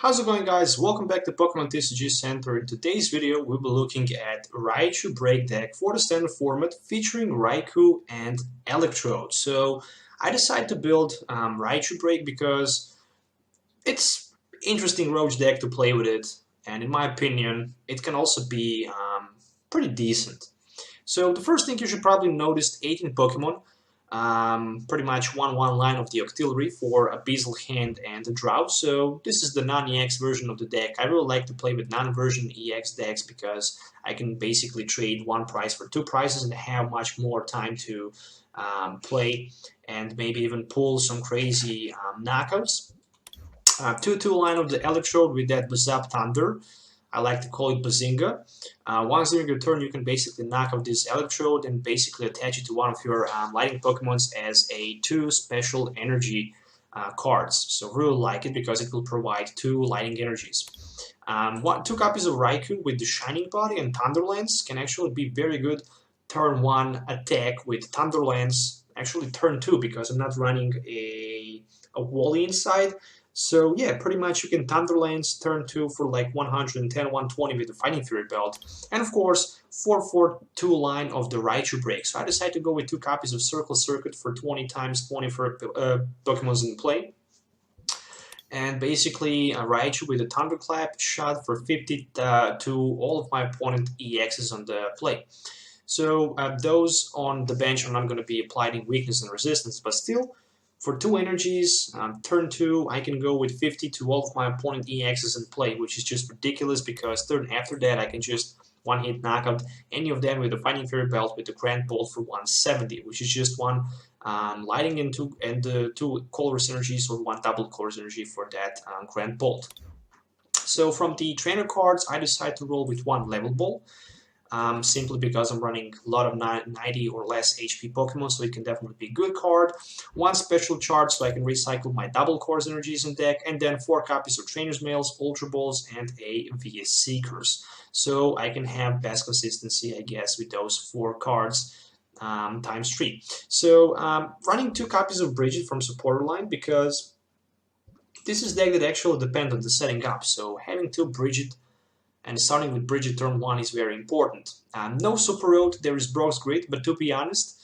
How's it going, guys? Welcome back to Pokemon TCG Center. In today's video, we'll be looking at Raichu BREAK deck for the standard format featuring Raikou and Electrode. So I decided to build Raichu BREAK because it's interesting roach deck to play with it, and in my opinion, it can also be pretty decent. So the first thing you should probably notice: 18 Pokemon. Pretty much one line of the Octillery for a Beazle Hand and a Drought. So this is the non-EX version of the deck. I really like to play with non-version EX decks because I can basically trade one prize for two prizes and have much more time to play and maybe even pull some crazy knockouts. 2-2 line of the Electrode with that Bazap Thunder. I like to call it Bazinga. Once during your turn, you can basically knock out this Electrode and basically attach it to one of your lighting Pokemons as a 2 special energy cards. So really like it because it will provide 2 lighting energies. 2 copies of Raikou with the Shining Body and Thunderlance can actually be very good turn 1 attack with Thunderlance. Actually turn 2 because I'm not running a Wally inside. So yeah, pretty much you can Thunderlance turn 2 for like 110, 120 with the Fighting Fury belt. And of course, 4-4-2 line of the Raichu BREAK. So I decided to go with 2 copies of Circle Circuit for 20 times 20 for Pokemons in play. And basically a Raichu with a Thunderclap shot for 50 to all of my opponent EXs on the play. So those on the bench are not going to be applying weakness and resistance, but still, for 2 energies, turn 2, I can go with 50 to all of my opponent EXs in play, which is just ridiculous because turn after that I can just one-hit knockout any of them with the Fighting Fury belt with the Grand Bolt for 170, which is just 1 lighting and 2 colorless energies or 1 double colorless energy for that Grand Bolt. So from the trainer cards, I decided to roll with 1 Level Ball. Simply because I'm running a lot of 90 or less HP Pokemon, so it can definitely be a good card. 1 Special Charge so I can recycle my double cores energies in deck, and then 4 copies of Trainers Mails, Ultra Balls, and a VS Seekers. So I can have best consistency, I guess, with those 4 cards times 3. So running 2 copies of Brigette from supporter line because this is deck that actually depends on the setting up. So having 2 Brigette and starting with Brigette turn 1 is very important. No Super Road, there is Brock's Grid, but to be honest,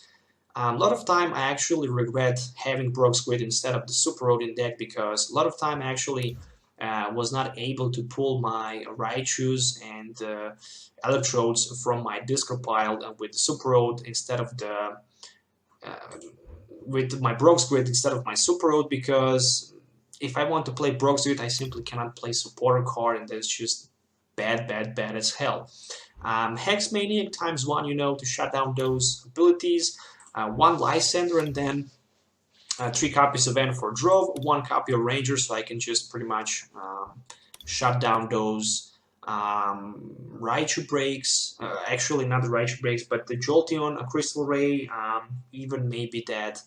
a lot of time I actually regret having Brock's Grid instead of the Super Road in deck because a lot of time I actually was not able to pull my Raichus and Electrodes from my discard pile with the Super Road instead of the with my Brock's Grid instead of my Super Road, because if I want to play Brock's Grid I simply cannot play supporter card, and that's just bad as hell. Hex Maniac times 1, you know, to shut down those abilities. 1 Lysandre, and then 3 copies of N for Drove, 1 copy of Ranger, so I can just pretty much shut down those Raichu breaks. Actually, not the Raichu breaks, but the Jolteon, a Crystal Ray, even maybe that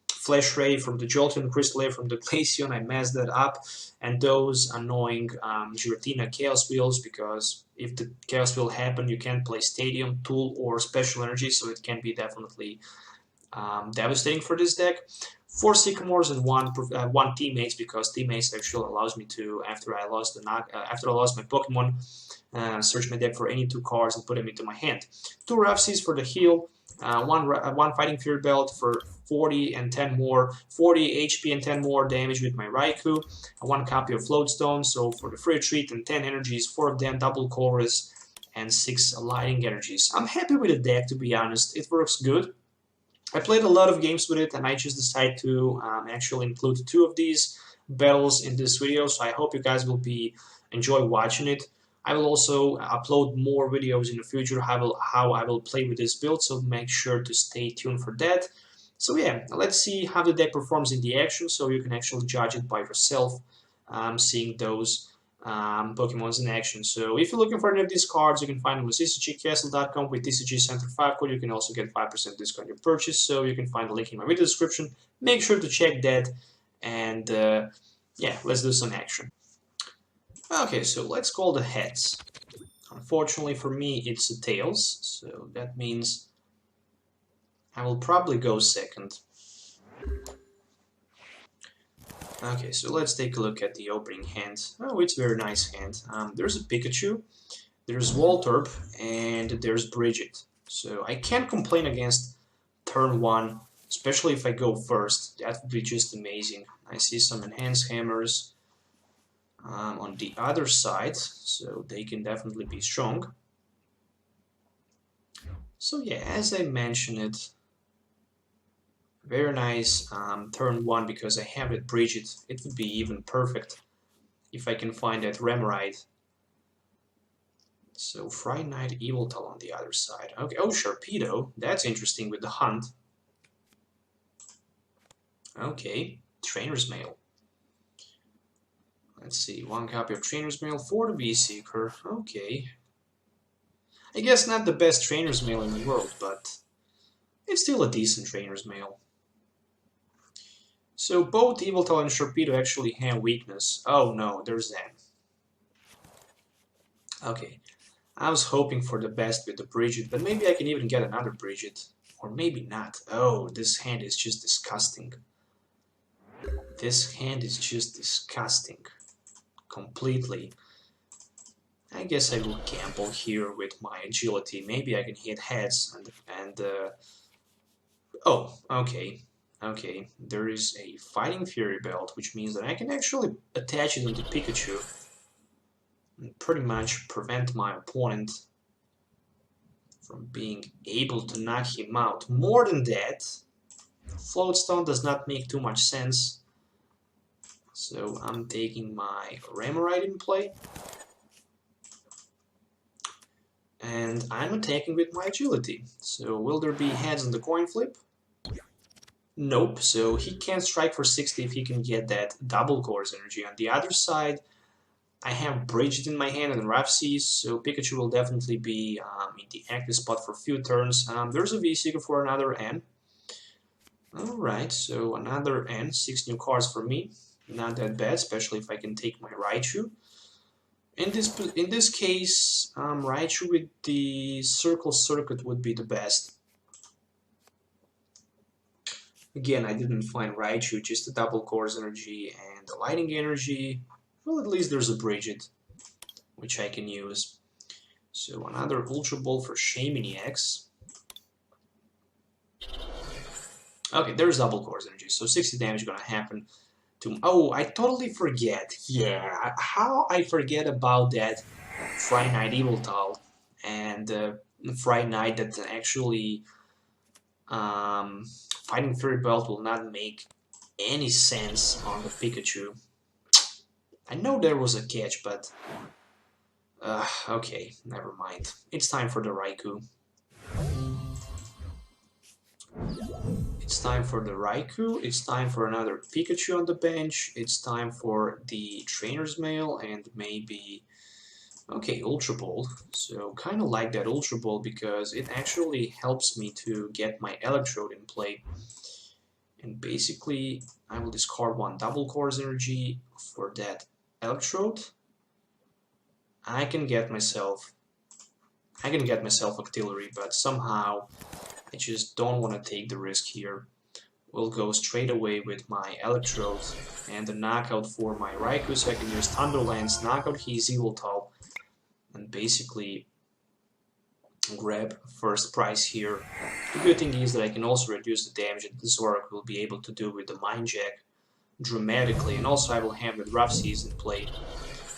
Flash Ray from the Jolteon, Crystal Ray from the Glaceon. I messed that up, and those annoying Giratina Chaos Wheels, because if the Chaos Wheel happen, you can't play Stadium, Tool, or Special Energy, so it can be definitely devastating for this deck. 4 Sycamores and 1 Teammates, because Teammates actually allows me to, after I lost my Pokemon, search my deck for any 2 cards and put them into my hand. 2 Rough Seas for the heal. 1 Fighting Fury belt for 40 and 10 more, 40 HP and 10 more damage with my Raikou. 1 copy of Float Stone, so for the free retreat, and 10 energies, 4 of them double colorless, and 6 lighting energies. I'm happy with the deck, to be honest. It works good. I played a lot of games with it, and I just decided to actually include 2 of these battles in this video, so I hope you guys will enjoy watching it. I will also upload more videos in the future how I will play with this build, so make sure to stay tuned for that. So yeah, let's see how the deck performs in the action, so you can actually judge it by yourself, seeing those Pokemons in action. So if you're looking for any of these cards, you can find them on tcgcastle.com with TCG Center 5 code. You can also get 5% discount on your purchase, so you can find the link in my video description. Make sure to check that, and yeah, let's do some action. Okay, so let's call the heads. Unfortunately for me, it's the tails, so that means I will probably go second. Okay, so let's take a look at the opening hand. Oh, it's a very nice hand. There's a Pikachu, there's Voltorb, and there's Brigette. So I can't complain against turn 1, especially if I go first. That would be just amazing. I see some Enhanced Hammers on the other side, so they can definitely be strong. So yeah, as I mentioned it, very nice turn 1 because I have it Brigette. It would be even perfect if I can find that Remoraid. So Friday Night Evoltal on the other side. Okay, oh, Sharpedo, that's interesting with the Hunt. Okay, Trainers Mail. Let's see, 1 copy of Trainers Mail for the V-Seeker. Okay. I guess not the best Trainers Mail in the world, but it's still a decent Trainers Mail. So both Evoltal and Sharpedo actually have weakness. Oh no, there's that. Okay. I was hoping for the best with the Brigette, but maybe I can even get another Brigette. Or maybe not. Oh, this hand is just disgusting. This hand is just disgusting. Completely. I guess I will gamble here with my agility. Maybe I can hit heads and oh, okay. Okay, there is a Fighting Fury Belt, which means that I can actually attach it onto Pikachu and pretty much prevent my opponent from being able to knock him out. More than that, Float Stone does not make too much sense. So I'm taking my Remoraid in play. And I'm attacking with my agility. So will there be heads on the coin flip? Nope, so he can't strike for 60 if he can get that double course energy. On the other side, I have Brigette in my hand and Rough Seas, so Pikachu will definitely be in the active spot for a few turns. There's a V-Seeker for another N. Alright, so another N, 6 new cards for me. Not that bad, especially if I can take my Raichu. In this case, Raichu with the Circle Circuit would be the best. Again, I didn't find Raichu, just a double course energy and the lightning energy. Well, at least there's a Brigette, which I can use. So another Ultra Ball for Maniacs. Okay, there's double course energy, so 60 damage gonna happen to... Oh, I totally forget. Yeah, how I forget about that Friday Night Evoltal and Friday Night that actually... Fighting Fury Belt will not make any sense on the Pikachu. I know there was a catch, but... okay, never mind. It's time for the Raikou. It's time for the Raikou, it's time for another Pikachu on the bench, it's time for the Trainer's Mail, and maybe... Okay, Ultra Ball. So kind of like that Ultra Ball because it actually helps me to get my Electrode in play. And basically, I will discard 1 double course energy for that Electrode. I can get myself Octillery, but somehow I just don't want to take the risk here. We'll go straight away with my Electrode and the knockout for my Raikou, so I can use Thunderlance, knock out his Evoltal, and basically grab first prize here. The good thing is that I can also reduce the damage that this Zorak will be able to do with the Mind Jack dramatically, and also I will have the Rough Seas in play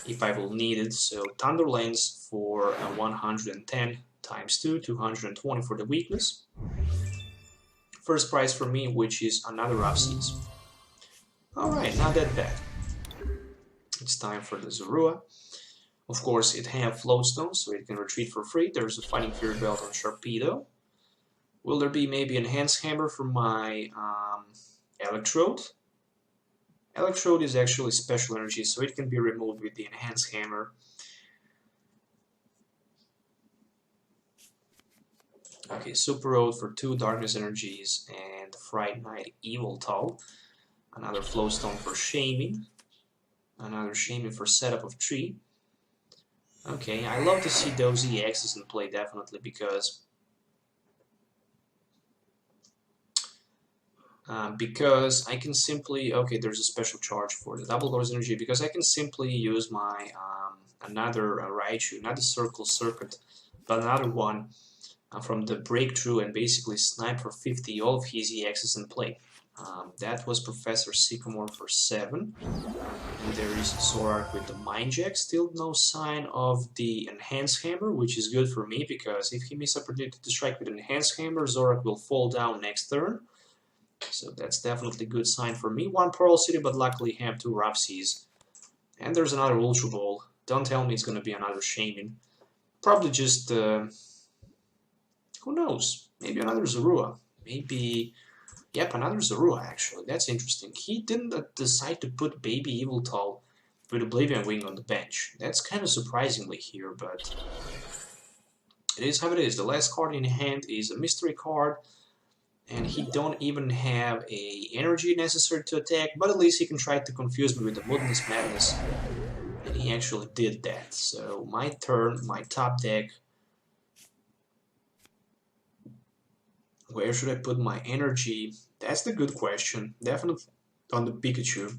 if I will need it. So Thunderlance for 110 times 2, 220 for the weakness. First prize for me, which is another Rough Seas. Alright, not that bad. It's time for the Zorua. Of course, it has Float Stone, so it can retreat for free. There's a Fighting Fury Belt on Sharpedo. Will there be maybe Enhanced Hammer for my Electrode? Electrode is actually special energy, so it can be removed with the Enhanced Hammer. Okay, Super Road for 2 Darkness Energies and Fright Night Evoltal. Another Float Stone for Shaming. Another Shaming for setup of 3. Okay, I love to see those EXs in play, definitely, because because I can simply, okay, there's a special charge for the double course energy, because I can simply use my another Raichu, not the circle circuit, but another one from the breakthrough, and basically snipe for 50 all of his EXs in play. That was Professor Sycamore for 7. And there is Zoroark with the Mind Jack. Still no sign of the Enhanced Hammer, which is good for me, because if he misses opportunity to strike with Enhanced Hammer, Zoroark will fall down next turn. So that's definitely a good sign for me. One Pearl City, but luckily have 2 Rough Seas. And there's another Ultra Ball. Don't tell me it's going to be another Shaman. Probably just, who knows? Maybe another Zorua. Maybe... Yep, another Zorua, actually. That's interesting. He didn't decide to put Baby Yveltal with Oblivion Wing on the bench. That's kind of surprisingly here, but it is how it is. The last card in hand is a mystery card, and he don't even have a energy necessary to attack, but at least he can try to confuse me with the Moodness Madness, and he actually did that. So my turn, my top deck. Where should I put my energy? That's the good question. Definitely on the Pikachu.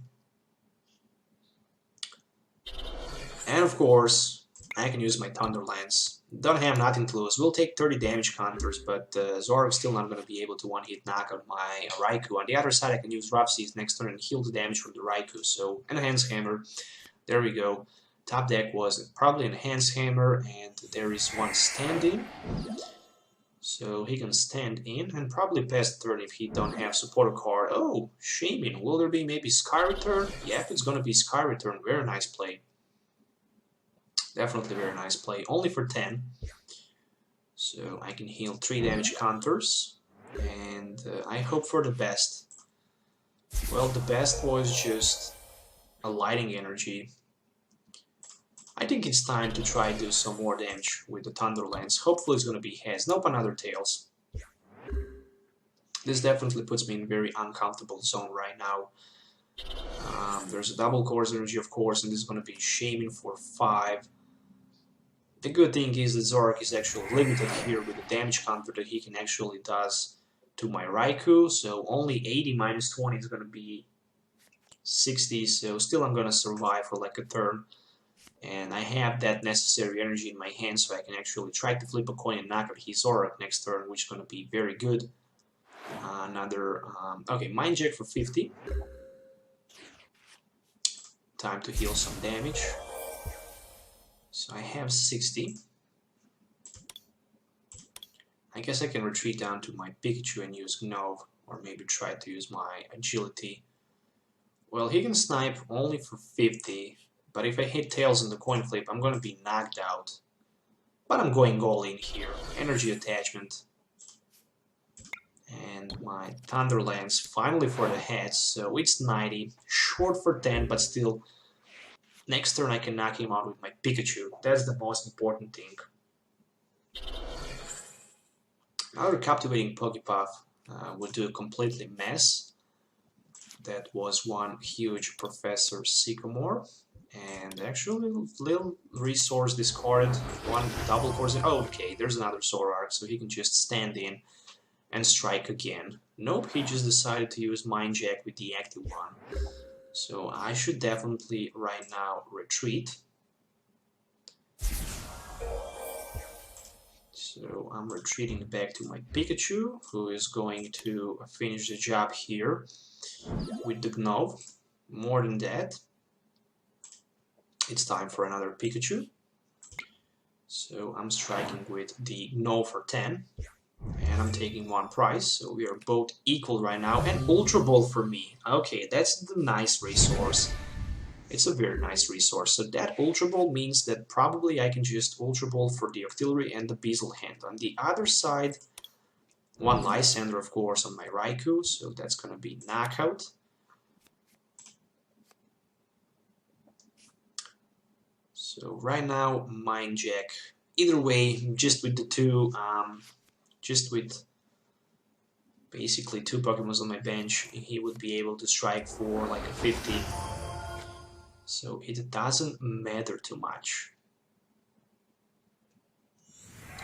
And of course, I can use my Thunder Lance. Don't have nothing to lose. We'll take 30 damage counters, but Zoroark's still not going to be able to one-hit knock out my Raikou. On the other side, I can use Rough Seas next turn and heal the damage from the Raikou. So, Enhanced Hammer. There we go. Top deck was probably Enhanced Hammer, and there is one standing. So he can stand in and probably pass the turn if he don't have supporter card. Oh, Shaman. Will there be maybe Sky Return? Yep, it's gonna be Sky Return. Very nice play. Definitely very nice play. Only for 10. So I can heal 3 damage counters. And I hope for the best. Well, the best was just a Lighting Energy. I think it's time to try to do some more damage with the Thunder Lance. Hopefully it's going to be Heads. Nope, another Tails. This definitely puts me in a very uncomfortable zone right now. There's a double course energy, of course, and this is going to be Shaman for 5. The good thing is that Zoroark is actually limited here with the damage counter that he can actually does to my Raikou. So only 80 minus 20 is going to be 60, so still I'm going to survive for like a turn. And I have that necessary energy in my hand, so I can actually try to flip a coin and knock out his Zoroark next turn, which is going to be very good. Okay, Mind Jack for 50. Time to heal some damage. So I have 60. I guess I can retreat down to my Pikachu and use Gnove, or maybe try to use my Agility. Well, he can snipe only for 50. But if I hit Tails in the coin flip, I'm going to be knocked out. But I'm going all in here. Energy attachment. And my Thunder Lance finally for the heads. So it's 90. Short for 10, but still. Next turn I can knock him out with my Pikachu. That's the most important thing. Another Captivating Pokepuff would do a completely mess. That was one huge Professor Sycamore. And actually, little resource discarded, one double course. Oh, okay, there's another Zoroark, so he can just stand in and strike again. Nope, he just decided to use Mind Jack with the active one. So I should definitely right now retreat. So I'm retreating back to my Pikachu, who is going to finish the job here with the Gnove. More than that. It's time for another Pikachu. So I'm striking with the Gnove for 10. And I'm taking one prize, so we are both equal right now. And Ultra Ball for me. Okay, that's the nice resource. It's a very nice resource. So that Ultra Ball means that probably I can just Ultra Ball for the Octillery and the Beazle Hand. On the other side, one Lysandre, of course, on my Raikou. So that's going to be knockout. So right now, Mind Jack. Either way, just with the two, just with basically 2 Pokemon on my bench, he would be able to strike for like a 50. So it doesn't matter too much.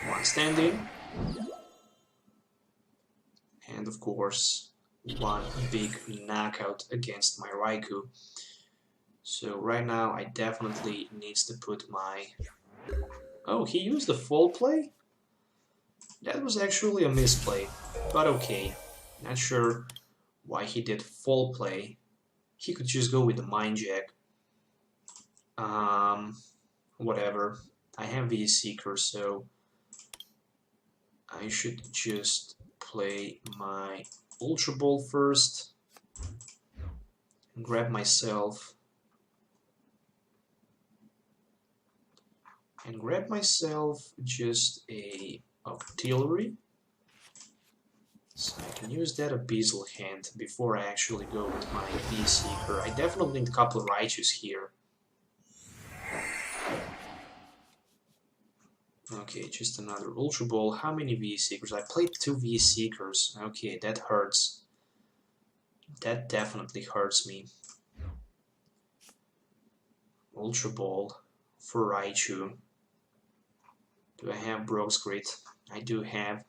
One standing. And of course, one big knockout against my Raikou. So right now I definitely needs to put my... Oh, he used the full play? That was actually a misplay, but okay. Not sure why he did full play. He could just go with the Mind Jack. Whatever. I have the Seeker, so I should just play my Ultra Ball first and grab myself just a Octillery, so I can use that Abyssal Hand before I actually go with my V-Seeker. I definitely need a couple of Raichus here. Okay, just another Ultra Ball. How many V-Seekers? I played 2 V-Seekers. Okay, that hurts. That definitely hurts me. Ultra Ball for Raichu. Do I have Brogue's Grit? I do have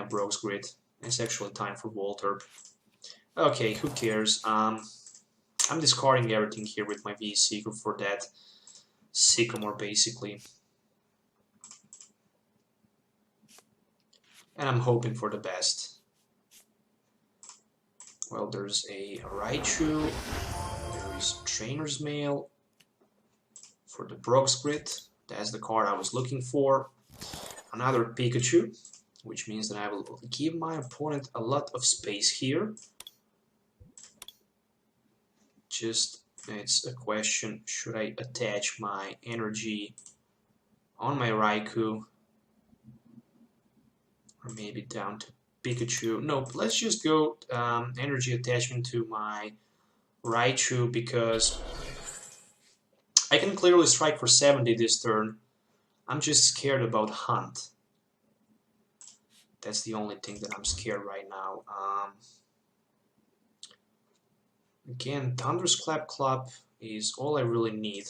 Brogue's Grit. It's actually time for Voltorb. Okay, who cares? I'm discarding everything here with my V-Seeker for that Sycamore, basically. And I'm hoping for the best. Well, there's a Raichu, there is Trainers Mail for the Brogue's Grit. That's the card I was looking for. Another Pikachu, which means that I will give my opponent a lot of space here. Just, it's a question, should I attach my energy on my Raikou? Or maybe down to Pikachu. No, let's just go energy attachment to my Raichu, because I can clearly strike for 70 this turn. I'm just scared about Hunt. That's the only thing that I'm scared right now. Again, Thunder's Clap Clap is all I really need.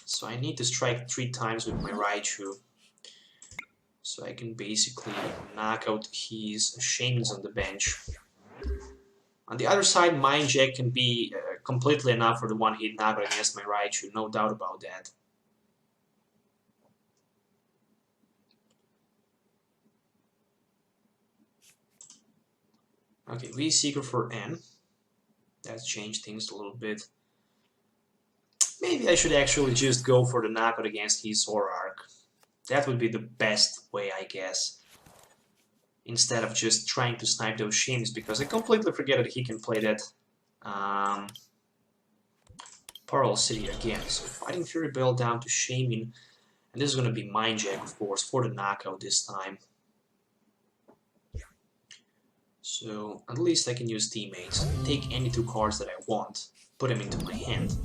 So I need to strike 3 times with my Raichu, so I can basically knock out his Shamans on the bench. On the other side, Mind Jack can be completely enough for the one-hit knockout against my Raichu, no doubt about that. Okay, V-Seeker for N. That's changed things a little bit. Maybe I should actually just go for the knockout against his Zoroark. That would be the best way, I guess. Instead of just trying to snipe those Shamans, because I completely forget that he can play that Pearl City again. So Fighting Fury Bell down to Shaman, and this is going to be Mind Jack, of course, for the knockout this time. So at least I can use Teammates, take any 2 cards that I want, put them into my hand.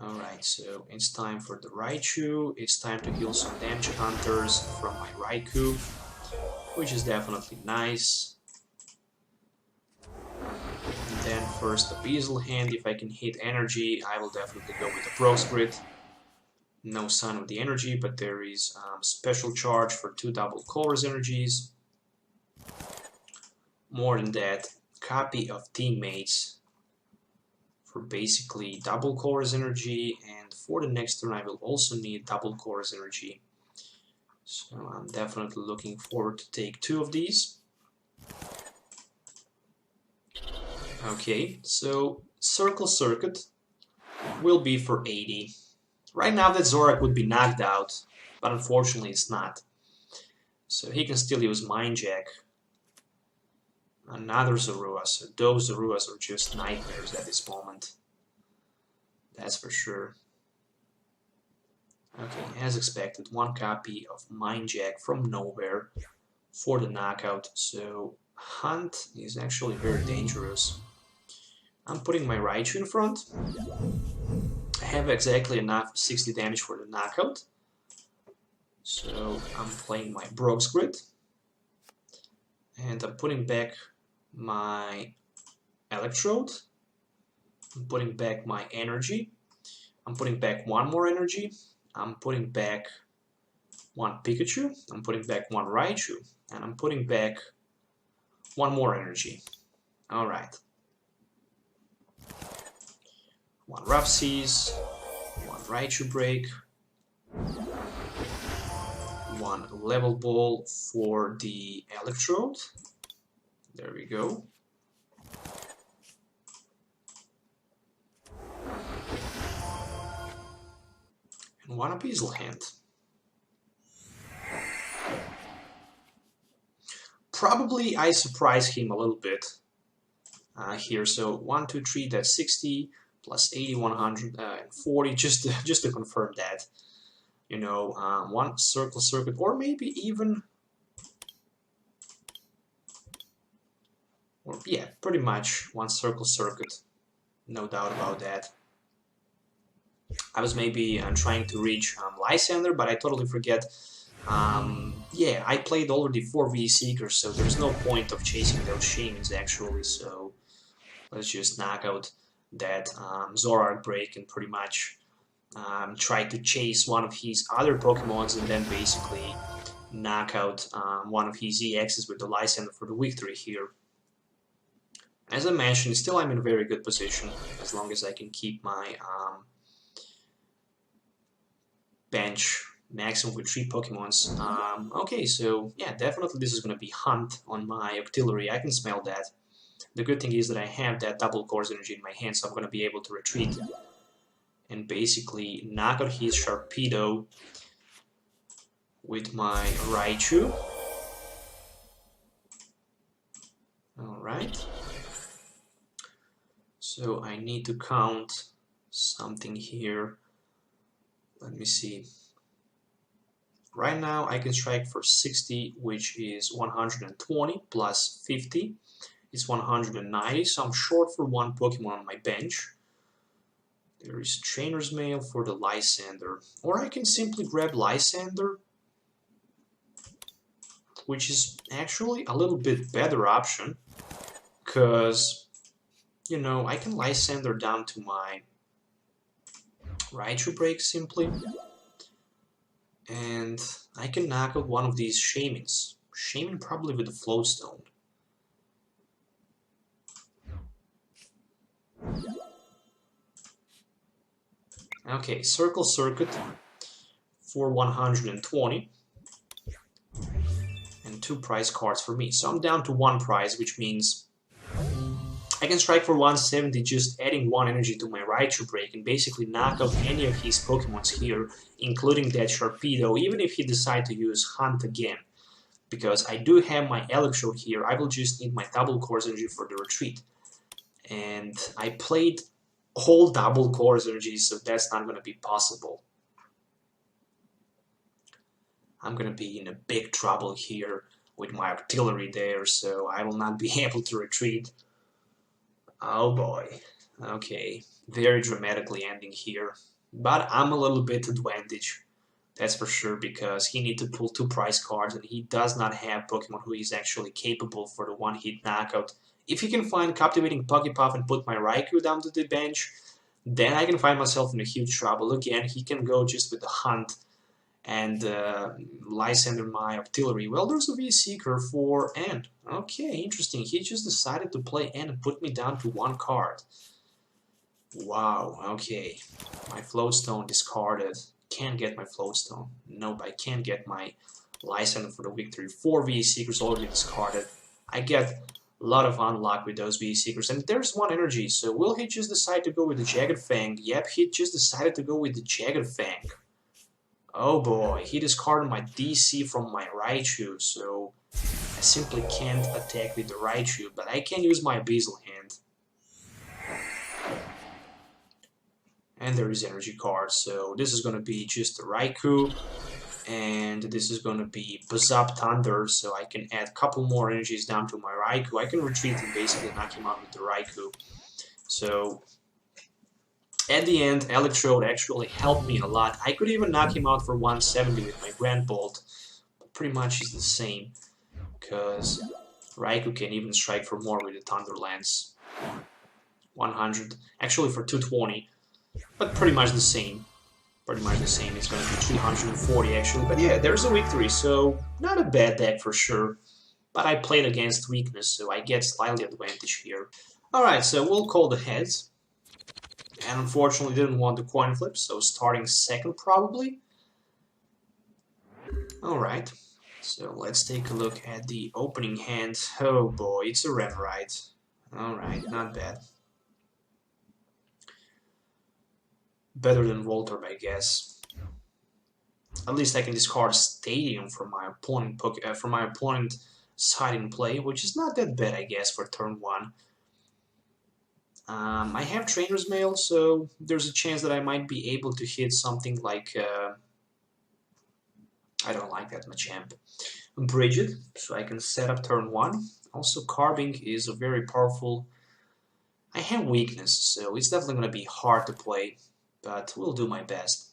Alright, so it's time for the Raichu, it's time to heal some damage hunters from my Raikou, which is definitely nice. And then first Abyssal Hand. If I can hit energy, I will definitely go with the Brogue's Grit. No sign of the energy, but there is Special Charge for 2 double Colorless energies. More than that, copy of Teammates for basically double Colorless energy, and for the next turn I will also need double Colorless energy. So I'm definitely looking forward to take 2 of these. Okay, so Circle Circuit will be for 80. Right now that Zoroark would be knocked out, but unfortunately it's not. So he can still use Mind Jack. Another Zorua, so those Zoruas are just nightmares at this moment. That's for sure. Okay, as expected, 1 copy of Mind Jack from nowhere for the knockout. So Hunt is actually very dangerous. I'm putting my Raichu in front. I have exactly enough 60 damage for the knockout. So I'm playing my Brogue's Grit. And I'm putting back my Electrode. I'm putting back my energy. I'm putting back 1 more energy. I'm putting back 1 Pikachu. I'm putting back 1 Raichu. and I'm putting back one more energy. Alright. One Rough Seas, one Raichu Break, one Level Ball for the Electrode. There we go. And one Abyssal Hand. Probably I surprise him a little bit here. So 1, 2, 3, that's 60 plus 80, 140. Just to confirm that, you know, one circle circuit, or maybe even, or yeah, pretty much one circle circuit. No doubt about that. I was maybe trying to reach Lysandre, but I totally forget. Yeah, I played already 4 V Seekers, so there's no point of chasing those Shamans actually, so let's just knock out that Zoroark break and pretty much try to chase one of his other Pokemons and then basically knock out one of his EXs with the Lysandre for the victory here. As I mentioned, still I'm in a very good position as long as I can keep my bench maximum with 3 Pokemons. Okay, so yeah, definitely this is going to be Hunt on my Octillery. I can smell that. The good thing is that I have that double course energy in my hand, so I'm going to be able to retreat and basically knock out his Sharpedo with my Raichu. Alright. So I need to count something here. Let me see. Right now I can strike for 60, which is 120 plus 50 is 190, so I'm short for one Pokemon on my bench. There is Trainers Mail for the Lysandre, or I can simply grab Lysandre, which is actually a little bit better option, because, you know, I can Lysandre down to my Raichu Break simply, and I can knock out one of these Shamans. Shaman probably with the Float Stone. Okay, Circle Circuit for 120 and 2 prize cards for me. So I'm down to 1 prize, which means I can strike for 170 just adding 1 energy to my Raichu Break and basically knock out any of his Pokemons here, including that Sharpedo, even if he decides to use Hunt again. Because I do have my Electrode here, I will just need my double course energy for the retreat. And I played whole double course energy, so that's not going to be possible. I'm going to be in a big trouble here with my Octillery there, so I will not be able to retreat. Oh boy. Okay, very dramatically ending here. But I'm a little bit advantage, that's for sure, because he needs to pull 2 prize cards and he does not have Pokemon who is actually capable for the one-hit knockout. If he can find Captivating Pokepuff and put my Raikou down to the bench, then I can find myself in a huge trouble. Again, he can go just with the Hunt and Lysandre my Octillery. Well, there's a V-Seeker for N. Okay, interesting. He just decided to play N and put me down to 1 card. Wow, okay. My Float Stone discarded. Can't get my Float Stone. Nope, I can't get my Lysandre for the victory. 4 V-Seekers already discarded. I get a lot of unluck with those V-Seekers. And there's 1 energy, so will he just decide to go with the Jagged Fang? Yep, he just decided to go with the Jagged Fang. Oh boy, he discarded my DC from my Raichu, so I simply can't attack with the Raichu, but I can use my Abyssal Hand. And there is energy card, so this is going to be just a Raikou, and this is going to be Buzzap Thunder, so I can add a couple more energies down to my Raikou. I can retreat and basically knock him out with the Raikou. So at the end, Electrode actually helped me a lot. I could even knock him out for 170 with my Grand Bolt, but pretty much it's the same, because Raikou can even strike for more with the Thunder Lance. 100, actually for 220, but pretty much the same. pretty much the same. It's going to be 340 actually, but yeah, there's a victory, so not a bad deck for sure. But I played against weakness, so I get slightly advantage here. Alright, so we'll call the heads. And unfortunately didn't want the coin flip, so starting second probably. Alright, so let's take a look at the opening hand. Oh boy, it's a Remoraid. Alright, not bad. Better than Voltorb, I guess. At least I can discard Stadium from my opponent side in play, which is not that bad, I guess, for turn 1. I have Trainers Mail, so there's a chance that I might be able to hit something like I don't like that Machamp. Brigette, so I can set up turn 1. Also, Carving is a very powerful. I have weakness, so it's definitely going to be hard to play, but we'll do my best.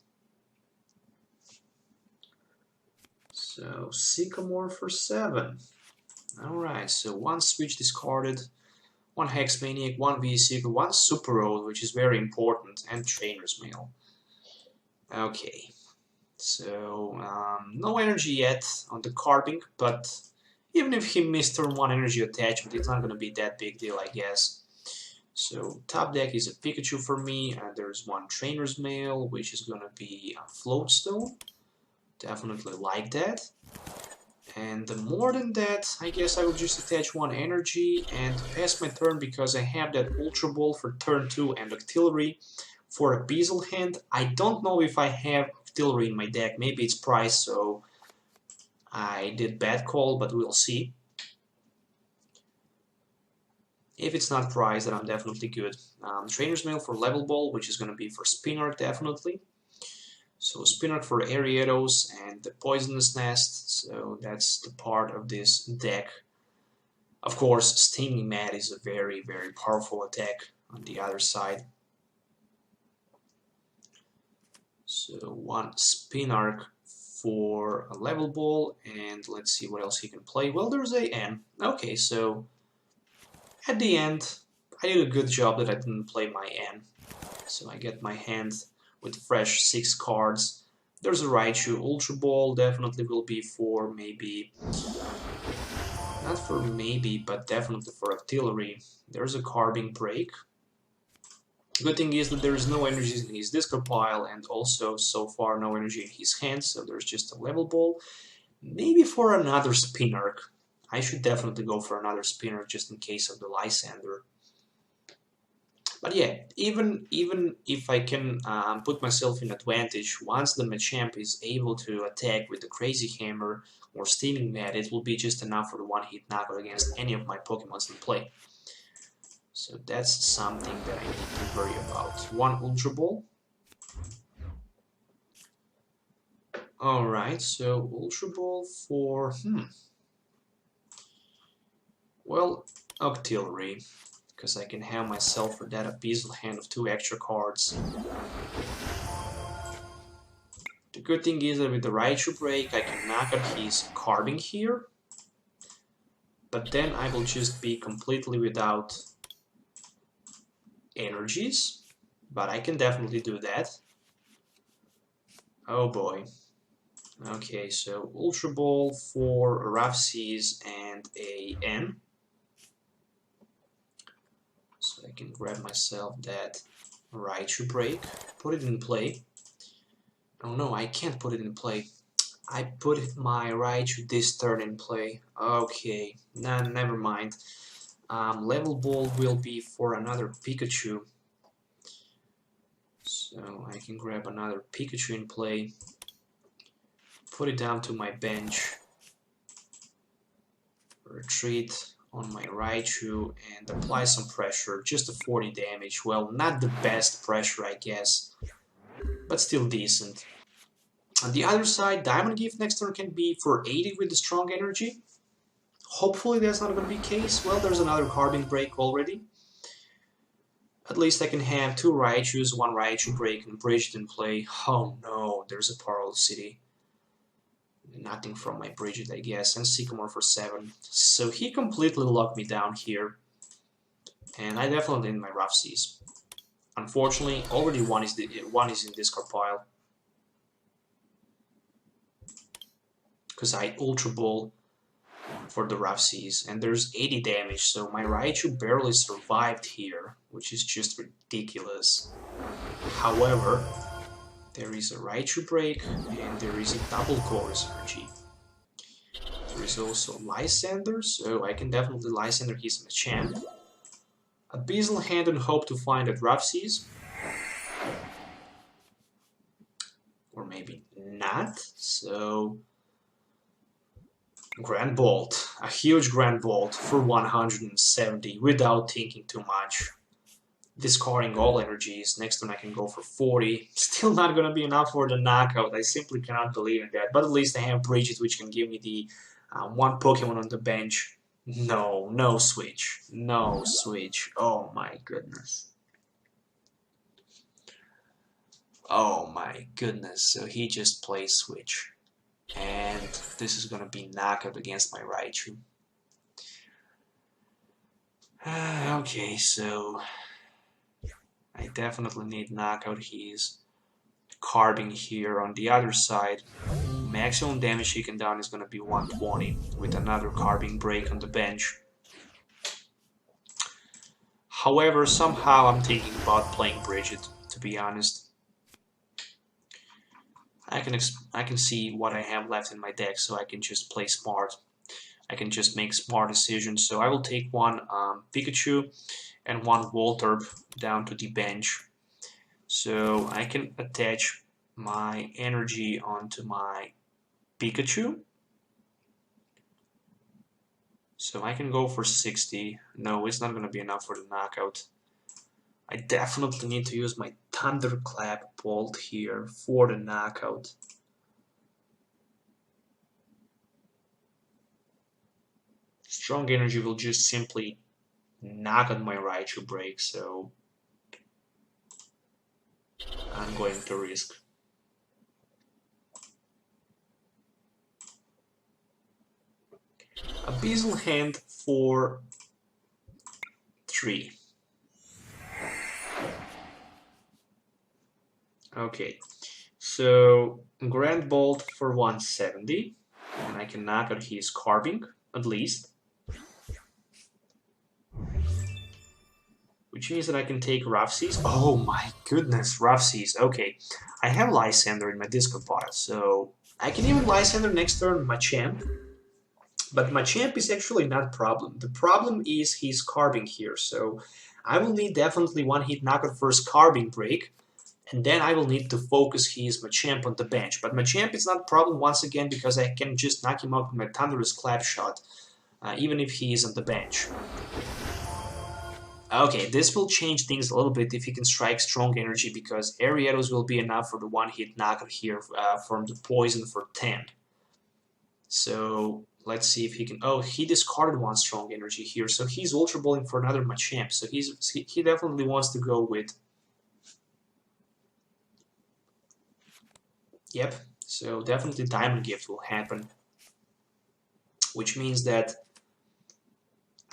So, Sycamore for 7. Alright, so 1 switch discarded, 1 Hex Maniac, 1 V-Seeker, 1 Super Road, which is very important, and Trainer's Mail. Okay, so no energy yet on the Carving, but even if he missed turn 1 energy attachment, it's not going to be that big deal, I guess. So top deck is a Pikachu for me, and there's 1 Trainer's Mail, which is going to be a Float Stone. Definitely like that. And more than that, I guess I will just attach 1 energy and pass my turn because I have that Ultra Ball for turn 2 and Octillery for a Beazle hand. I don't know if I have Octillery in my deck, maybe it's priced, so I did bad call, but we'll see. If it's not priced, then I'm definitely good. Trainer's Mail for Level Ball, which is going to be for Spinark definitely. So Spinark for Ariados and the Poisonous Nest, so that's the part of this deck. Of course, Stinging Mad is a very, very powerful attack on the other side. So 1 Spinark for a Level Ball, and let's see what else he can play. Well, there's a N. Okay, so at the end, I did a good job that I didn't play my N. So I get my hand with fresh 6 cards. There's a Raichu. Ultra Ball definitely will be for maybe, not for maybe, but definitely for Octillery. There's a Carving Break. Good thing is that there is no energy in his discard pile, and also so far no energy in his hand, so there's just a Level Ball. Maybe for another Spinark. I should definitely go for another Spinark just in case of the Lysandre. But yeah, even if I can put myself in advantage, once the Machamp is able to attack with the Crazy Hammer or Steaming Mad, it will be just enough for the one-hit knockout against any of my Pokemons in play. So that's something that I need to worry about. 1 Ultra Ball. Alright, so Ultra Ball for... well, Octillery. Because I can have myself for that a Beazle hand of 2 extra cards. The good thing is that with the Raichu Break I can knock out his Carving here. But then I will just be completely without energies. But I can definitely do that. Oh boy. Okay, so Ultra Ball for Rough Seas and a N. So I can grab myself that Raichu Break, put it in play. Oh no, I can't put it in play. I put my Raichu this turn in play. Okay, nah, never mind. Level Ball will be for another Pikachu. So I can grab another Pikachu in play, put it down to my bench, retreat on my Raichu and apply some pressure, just a 40 damage. Well, not the best pressure, I guess, but still decent. On the other side, Diamond Gift next turn can be for 80 with the strong energy. Hopefully that's not going to be the case. Well, there's another Carving Break already. At least I can have 2 Raichus, 1 Raichu Break and Brigette in play. Oh no, there's a Pearl City. Nothing from my Brigette, I guess, and Sycamore for 7. So he completely locked me down here. And I definitely need my Rough Seas. Unfortunately, already one is in discard pile. because I Ultra Ball for the Rough Seas, and there's 80 damage, so my Raichu barely survived here, which is just ridiculous. However, there is a Raichu Break, and there is a double Chorus Energy. There is also Lysandre, so I can definitely Lysandre his Machamp. Abyssal Hand and hope to find at Rough Seas. Or maybe not, so... Grand Bolt, a huge Grand Bolt for 170 without thinking too much. Discarding all energies, next turn I can go for 40. Still not gonna be enough for the knockout, I simply cannot believe in that. But at least I have Brigette, which can give me the one Pokemon on the bench. No switch. No switch. Oh my goodness. Oh my goodness, so he just plays switch. And this is gonna be knockout against my Raichu. Okay, so I definitely need knockout. He's carving here on the other side. Maximum damage he can down is gonna be 120 with another carving break on the bench. However, somehow I'm thinking about playing Brigette, to be honest. I can see what I have left in my deck, so I can just play smart. I can just make smart decisions. So I will take one Pikachu and one Voltorb down to the bench. So I can attach my energy onto my Pikachu. So I can go for 60. No, it's not going to be enough for the knockout. I definitely need to use my Thunderclap Bolt here for the knockout. Strong energy will just simply knock out my Raichu break, so I'm going to risk. Abyssal Hand for 3. Okay, so Grand Bolt for 170, and I can knock out his carving, at least. Which means that I can take Rough Seas. Oh my goodness, Rough Seas. Okay, I have Lysandre in my discard pile, so I can even Lysandre next turn Machamp. But Machamp is actually not a problem. The problem is he's carving here, so I will need definitely one hit knockout first carving break. And then I will need to focus his Machamp on the bench. But Machamp is not a problem once again because I can just knock him out with my Thunderous Clap Shot, even if he is on the bench. Okay, this will change things a little bit if he can strike Strong Energy because Ariados will be enough for the one-hit knockout here from the Poison for 10. So let's see if he can... Oh, he discarded one Strong Energy here, so he's Ultra Balling for another Machamp. So he definitely wants to go with... Yep, so definitely Diamond Gift will happen, which means that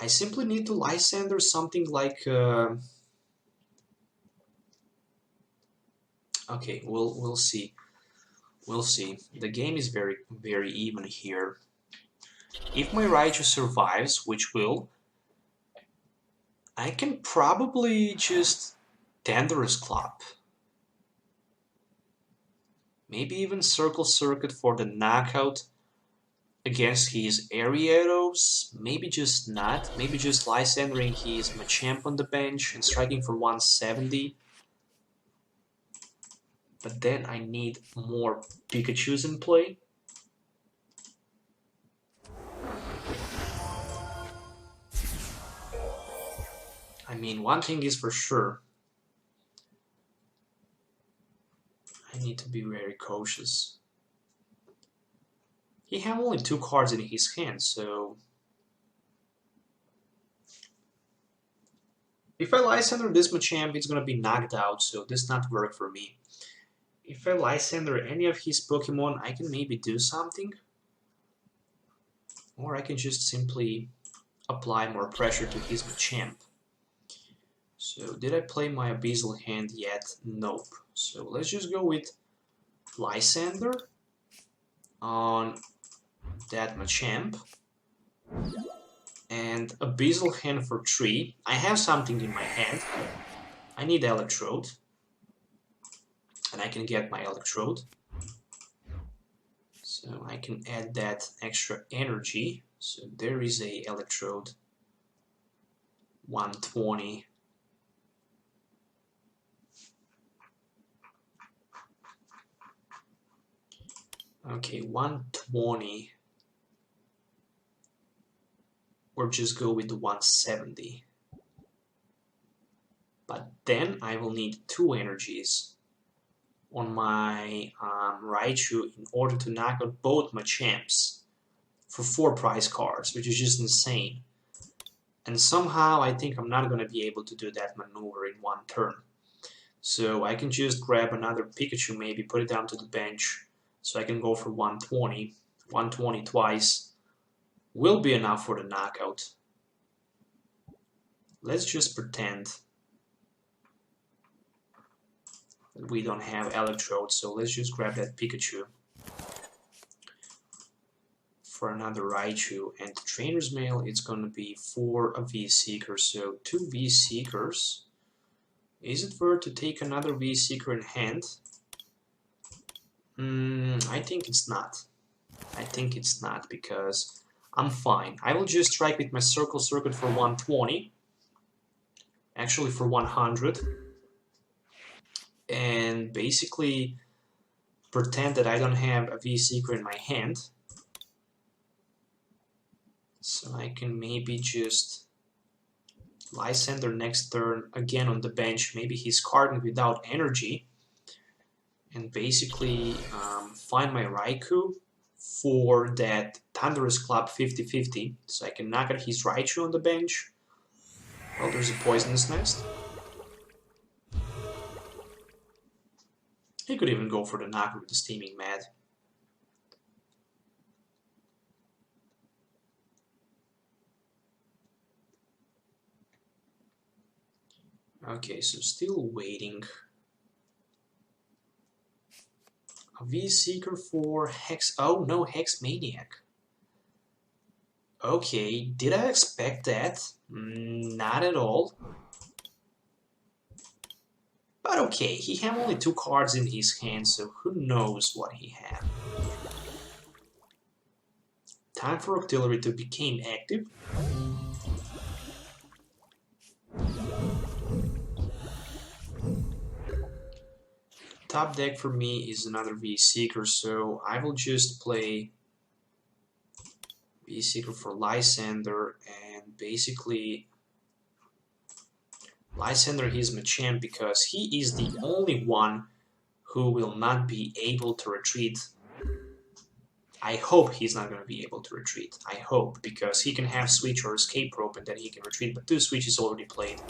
I simply need to Lysandre something like... Okay, we'll see. We'll see. The game is very even here. If my Raichu survives, which will, I can probably just Thunderous Clap. Maybe even Circle Circuit for the knockout against his Ariados. Maybe just not. Maybe just Lysandring his Machamp on the bench and striking for 170. But then I need more Pikachus in play. I mean, one thing is for sure. I need to be very cautious. He has only 2 cards in his hand, so... If I Lysandre this Machamp, it's gonna be knocked out, so this not work for me. If I Lysandre any of his Pokemon, I can maybe do something. Or I can just simply apply more pressure to his Machamp. So, did I play my Abyssal Hand yet? Nope. So, let's just go with Lysandre on that Machamp. And Abyssal Hand for 3. I have something in my hand. I need Electrode. And I can get my Electrode. So I can add that extra energy. So there is a Electrode. 120. Okay, 120. Or just go with the 170. But then I will need 2 energies on my Raichu in order to knock out both Machamps for 4 prize cards, which is just insane. And somehow I think I'm not going to be able to do that maneuver in 1 turn. So I can just grab another Pikachu, maybe put it down to the bench, so I can go for 120. 120 twice will be enough for the knockout. Let's just pretend that we don't have Electrode, so let's just grab that Pikachu for another Raichu. And the Trainers Mail, it's going to be for a V-Seeker, so 2 V-Seekers. Is it worth to take another V-Seeker in hand? I think it's not. I think it's not, because I'm fine. I will just strike with my Circle Circuit for 120. Actually for 100. And basically pretend that I don't have a V-Seeker in my hand. So I can maybe just Lysandre next turn again on the bench. Maybe he's carding without energy. And basically find my Raikou for that Thunderous Club 50-50. So I can knock out his Raichu on the bench. Well, there's a Poisonous Nest. He could even go for the knockout with the Steaming Mad. Okay, so still waiting. A V-Seeker for Hex... Oh no, Hex Maniac. Okay, did I expect that? Not at all. But okay, he had only 2 cards in his hand, so who knows what he had. Time for Octillery to become active. Top deck for me is another V-Seeker, so I will just play V-Seeker for Lysandre, and basically Lysandre is Machamp because he is the only one who will not be able to retreat. I hope he's not going to be able to retreat. I hope, because he can have Switch or Escape Rope and then he can retreat, but 2 switches already played.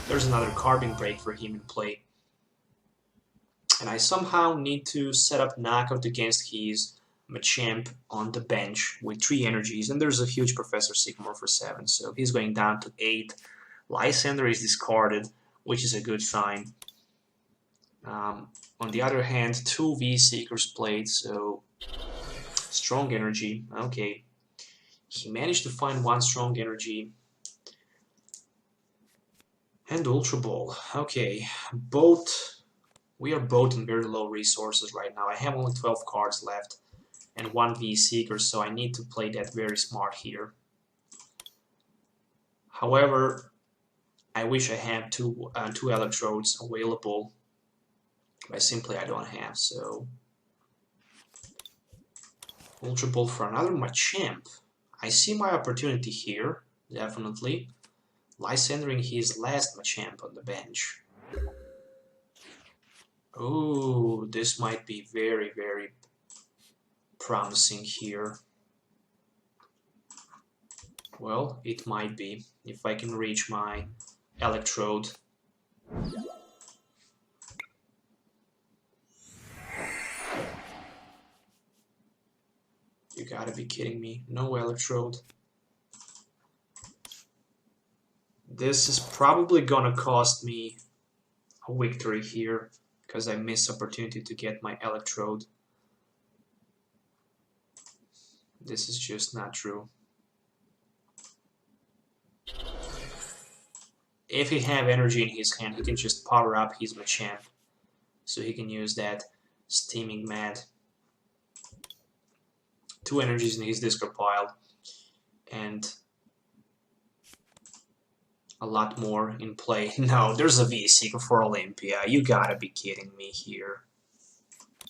There's another Carbon Break for him in play. And I somehow need to set up knockout against his Machamp on the bench with 3 energies, and there's a huge Professor Sycamore for 7, so he's going down to 8. Lysandre is discarded, which is a good sign. On the other hand, 2 V-Seekers played, so strong energy. Okay, he managed to find 1 strong energy. And Ultra Ball. Okay, we are both in very low resources right now. I have only 12 cards left and 1 V-Seeker, so I need to play that very smart here. However, I wish I had two Electrodes available, but simply I don't have, so... Ultra Ball for another Machamp. I see my opportunity here, definitely. Lysandre his last Machamp on the bench. Oh, this might be very, very promising here. Well, it might be, if I can reach my Electrode. You gotta be kidding me. No Electrode. This is probably gonna cost me a victory here, because I missed opportunity to get my Electrode. This is just not true. If he have energy in his hand, he can just power up his Machamp. So he can use that Steaming Mad. 2 energies in his discard pile. And a lot more in play. No, there's a V-Seeker for Olympia. You gotta be kidding me here.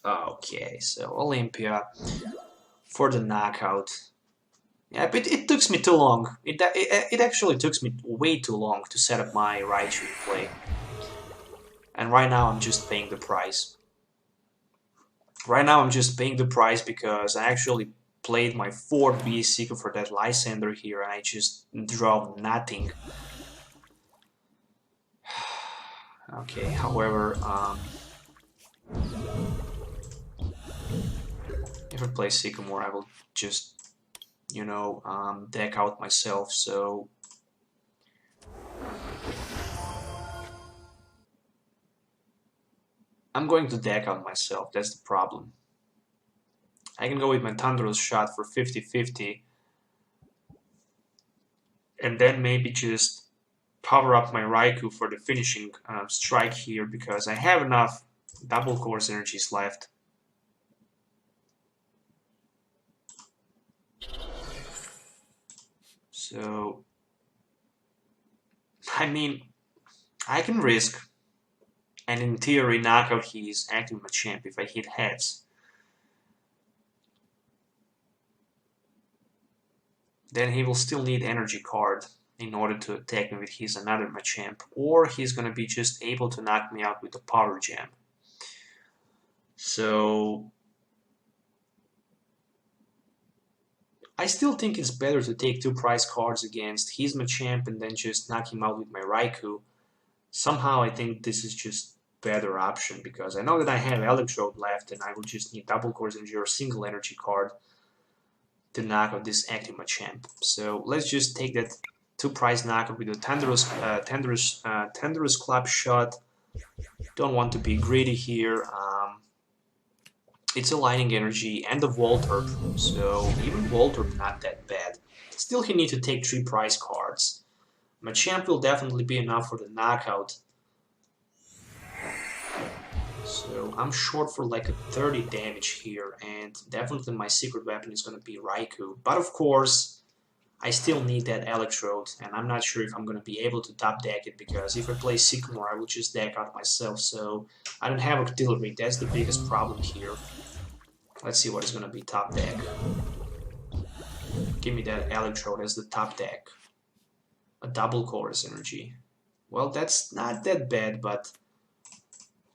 Okay, so Olympia for the knockout. Yeah, but it took me too long. It actually took me way too long to set up my Raichu in play. And right now I'm just paying the price. Right now I'm just paying the price because I actually played my 4th V-Seeker for that Lysandre here and I just draw nothing. Okay, however, if I play Sycamore, I will just, you know, deck out myself, so I'm going to deck out myself, that's the problem. I can go with my Thunderous Shot for 50-50 and then maybe just power up my Raikou for the finishing strike here because I have enough double course energies left. So, I mean, I can risk and in theory knock out his active Machamp if I hit heads. Then he will still need energy card in order to attack me with his another Machamp, or he's gonna be just able to knock me out with the Power Jam. So I still think it's better to take 2 prize cards against his Machamp and then just knock him out with my Raikou. Somehow I think this is just better option because I know that I have Electrode left and I will just need double course energy or single energy card to knock out this active Machamp. So let's just take that 2 prize knockout with a Thunderous Club Shot. Don't want to be greedy here. It's a Lightning Energy and a Voltorb, so even Voltorb not that bad. Still he need to take 3 prize cards. Machamp will definitely be enough for the knockout. So I'm short for like a 30 damage here, and definitely my secret weapon is going to be Raikou. But of course, I still need that Electrode, and I'm not sure if I'm going to be able to top deck it, because if I play Sycamore, I will just deck out myself, so I don't have Octillery. That's the biggest problem here. Let's see what is going to be top deck. Give me that Electrode as the top deck. A double chorus energy. Well, that's not that bad, but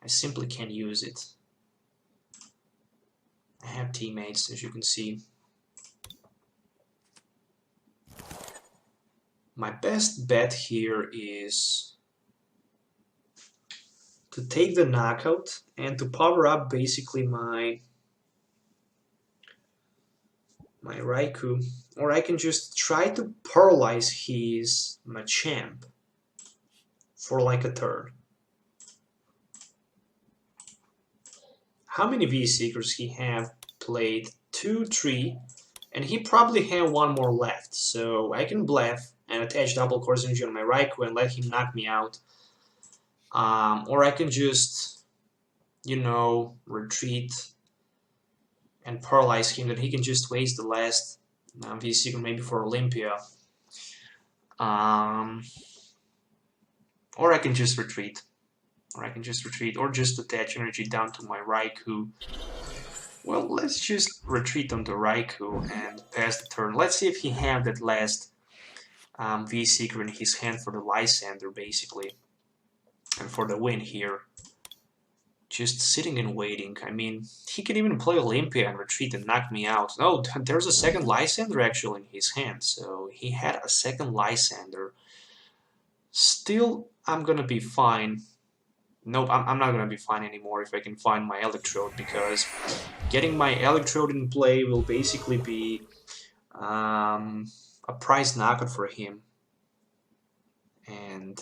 I simply can't use it. I have teammates, as you can see. My best bet here is to take the knockout and to power up basically my Raikou, or I can just try to paralyze his Machamp for like a turn. How many V-Seekers he have played? 2, 3, and he probably have 1 more left, so I can bluff and attach double course energy on my Raikou and let him knock me out. Or I can just, you know, retreat and paralyze him, that he can just waste the last V-Seeker maybe for Olympia. Or I can just retreat. Or just attach energy down to my Raikou. Well, let's just retreat on the Raikou and pass the turn. Let's see if he have that last V-Seeker in his hand for the Lysandre, basically. And for the win here. Just sitting and waiting. I mean, he can even play Olympia and retreat and knock me out. No, there's a second Lysandre actually in his hand. So he had a second Lysandre. Still, I'm gonna be fine. Nope, I'm not gonna be fine anymore if I can find my Electrode, because getting my Electrode in play will basically be a prize knockout for him. And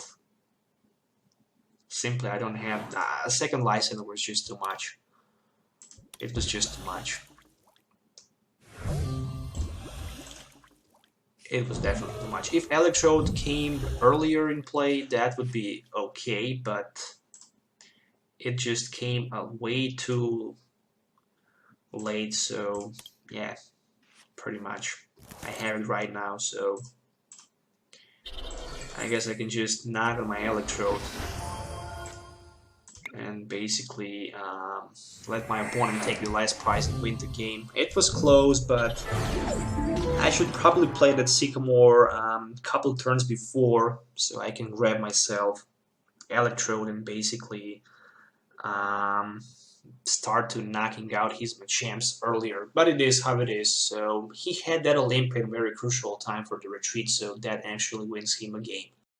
simply I don't have a second Lysandre was just too much. It was just too much. It was definitely too much. If Electrode came earlier in play, that would be okay, but it just came way too late, so yeah, pretty much. I have it right now, so I guess I can just knock on my Electrode and basically let my opponent take the last prize and win the game. It was close, but I should probably play that Sycamore couple turns before, so I can grab myself Electrode and basically start to knocking out his Machamps earlier. But it is how it is, so he had that Olympian very crucial time for the retreat, so that actually wins him a game.